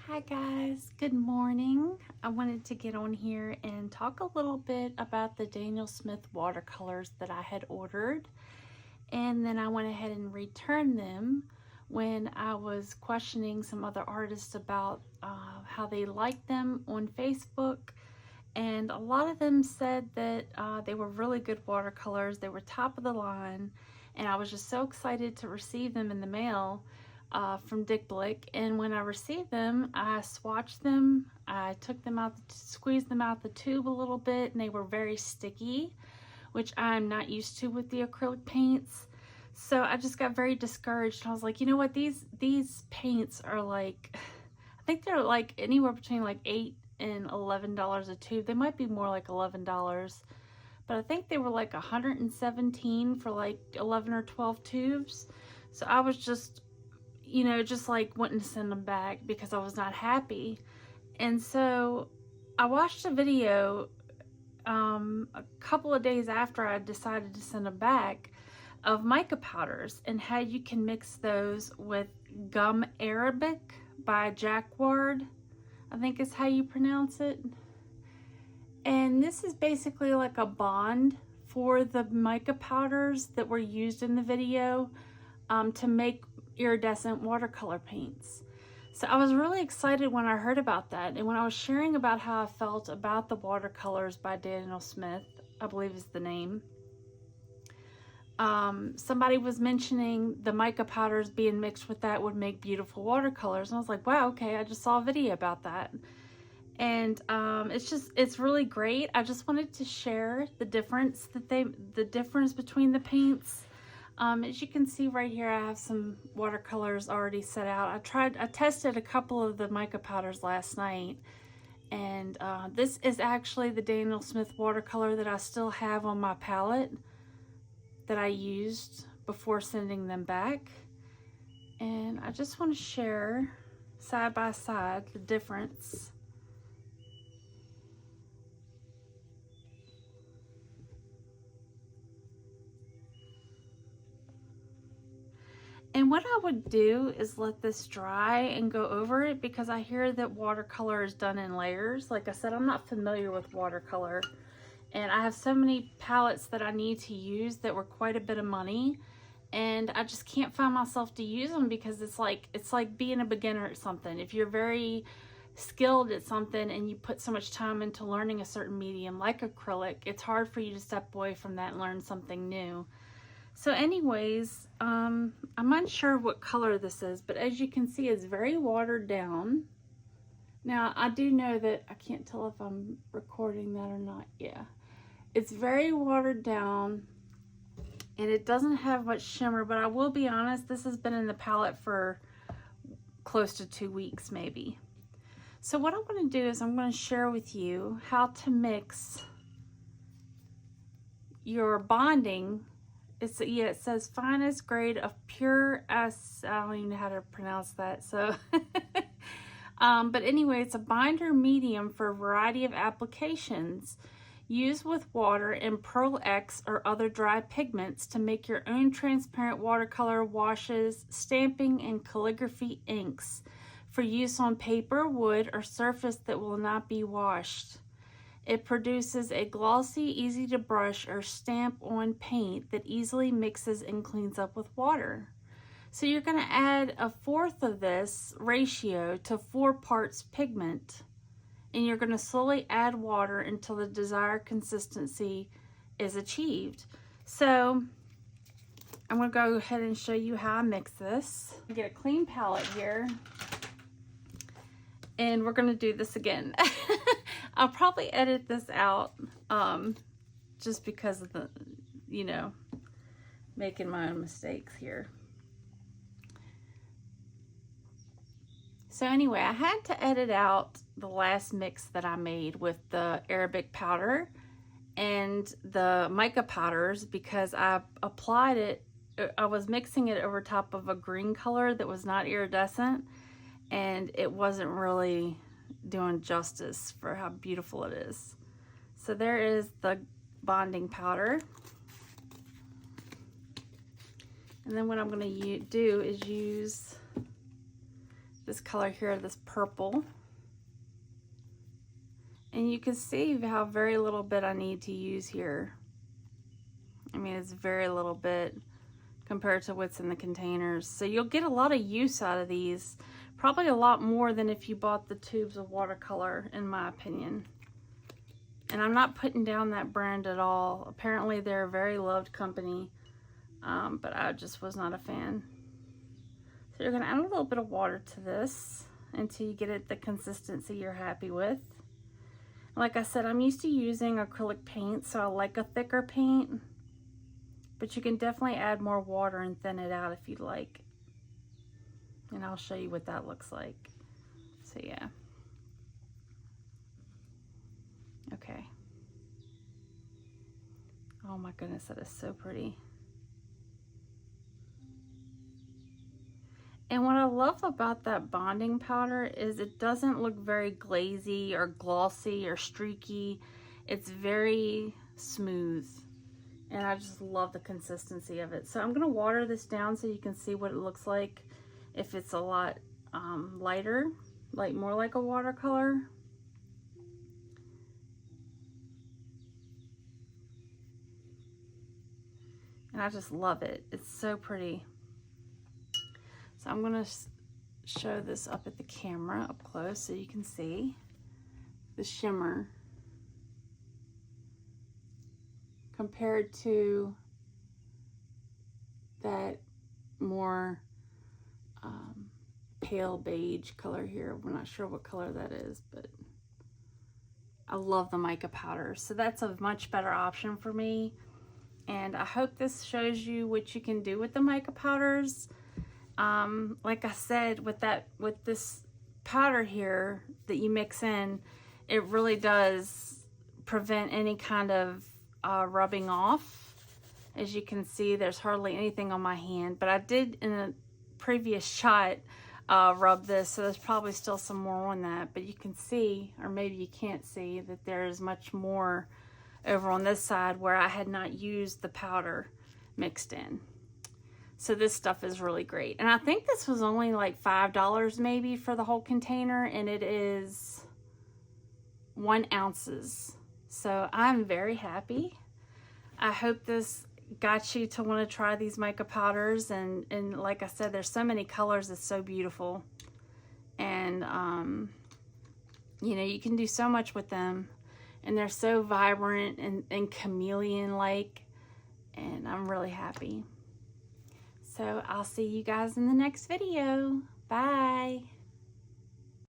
Hi guys, good morning. I wanted to get on here and talk a little bit about the Daniel Smith watercolors that I had ordered, and then I went ahead and returned them when I was questioning some other artists about how they liked them on Facebook, and a lot of them said that they were really good watercolors. They were top of the line, and I was just so excited to receive them in the mail from Dick Blick. And when I received them, I swatched them. I took them out, squeezed them out the tube a little bit, and they were very sticky, which I'm not used to with the acrylic paints. So I just got very discouraged. I was like, you know what, these paints are like, I think they're like anywhere between like $8 and $11 a tube. They might be more like $11, but I think they were like $117 for like 11 or 12 tubes. So I was just, you know, just like wanting to send them back because I was not happy. And so I watched a video a couple of days after I decided to send them back of mica powders and how you can mix those with gum Arabic by Jacquard, I think is how you pronounce it. And this is basically like a bond for the mica powders that were used in the video to make iridescent watercolor paints. So I was really excited when I heard about that, and when I was sharing about how I felt about the watercolors by Daniel Smith, I believe is the name, somebody was mentioning the mica powders being mixed with that would make beautiful watercolors, and I was like, wow, okay, I just saw a video about that. And it's really great. I just wanted to share the difference between the paints. As you can see right here, I have some watercolors already set out. I tested a couple of the mica powders last night, and this is actually the Daniel Smith watercolor that I still have on my palette that I used before sending them back. And I just want to share side by side the difference. And what I would do is let this dry and go over it, because I hear that watercolor is done in layers. Like I said, I'm not familiar with watercolor, and I have so many palettes that I need to use that were quite a bit of money, and I just can't find myself to use them because it's like being a beginner at something. If you're very skilled at something and you put so much time into learning a certain medium like acrylic, it's hard for you to step away from that and learn something new. So anyways, I'm unsure what color this is, but as you can see, it's very watered down. Now, I do know that, I can't tell if I'm recording that or not. Yeah, it's very watered down, and it doesn't have much shimmer, but I will be honest, this has been in the palette for close to 2 weeks maybe. So what I'm going to do is I'm going to share with you how to mix your bonding. It says finest grade of pure S. I don't even know how to pronounce that. So, but anyway, it's a binder medium for a variety of applications. Use with water and Pearl X or other dry pigments to make your own transparent watercolor washes, stamping, and calligraphy inks for use on paper, wood, or surface that will not be washed. It produces a glossy, easy to brush or stamp on paint that easily mixes and cleans up with water. So you're going to add 1/4 of this ratio to 4 parts pigment, and you're going to slowly add water until the desired consistency is achieved. So I'm going to go ahead and show you how I mix this. Get a clean palette here, and we're going to do this again. I'll probably edit this out just because of the, you know, making my own mistakes here. So anyway, I had to edit out the last mix that I made with the Arabic powder and the mica powders because I applied it, I was mixing it over top of a green color that was not iridescent, and it wasn't really doing justice for how beautiful it is. So there is the bonding powder, and then what I'm going to do is use this color here, this purple. And you can see how very little bit I need to use here. I mean, it's very little bit compared to what's in the containers. So you'll get a lot of use out of these. Probably a lot more than if you bought the tubes of watercolor, in my opinion. And I'm not putting down that brand at all. Apparently they're a very loved company, but I just was not a fan. So you're gonna add a little bit of water to this until you get it the consistency you're happy with. Like I said, I'm used to using acrylic paint, so I like a thicker paint, but you can definitely add more water and thin it out if you'd like. And I'll show you what that looks like. So yeah. Okay. Oh my goodness, that is so pretty. And what I love about that bonding powder is it doesn't look very glazy or glossy or streaky. It's very smooth. And I just love the consistency of it. So I'm gonna water this down so you can see what it looks like if it's a lot lighter, like more like a watercolor. And I just love it. It's so pretty. So I'm gonna show this up at the camera up close so you can see the shimmer compared to that more pale beige color here. We're not sure what color that is, but I love the mica powders. So that's a much better option for me. And I hope this shows you what you can do with the mica powders. Like I said, with this powder here that you mix in, it really does prevent any kind of rubbing off. As you can see, there's hardly anything on my hand, but I did in a previous shot rub this, so there's probably still some more on that, but you can see, or maybe you can't see, that there's much more over on this side where I had not used the powder mixed in. So this stuff is really great. And I think this was only like $5 maybe for the whole container, and it is 1 ounce. So I'm very happy. I hope this got you to want to try these mica powders, and like I said, there's so many colors. It's so beautiful. And you know, you can do so much with them, and they're so vibrant and chameleon like, and I'm really happy. So I'll see you guys in the next video. Bye.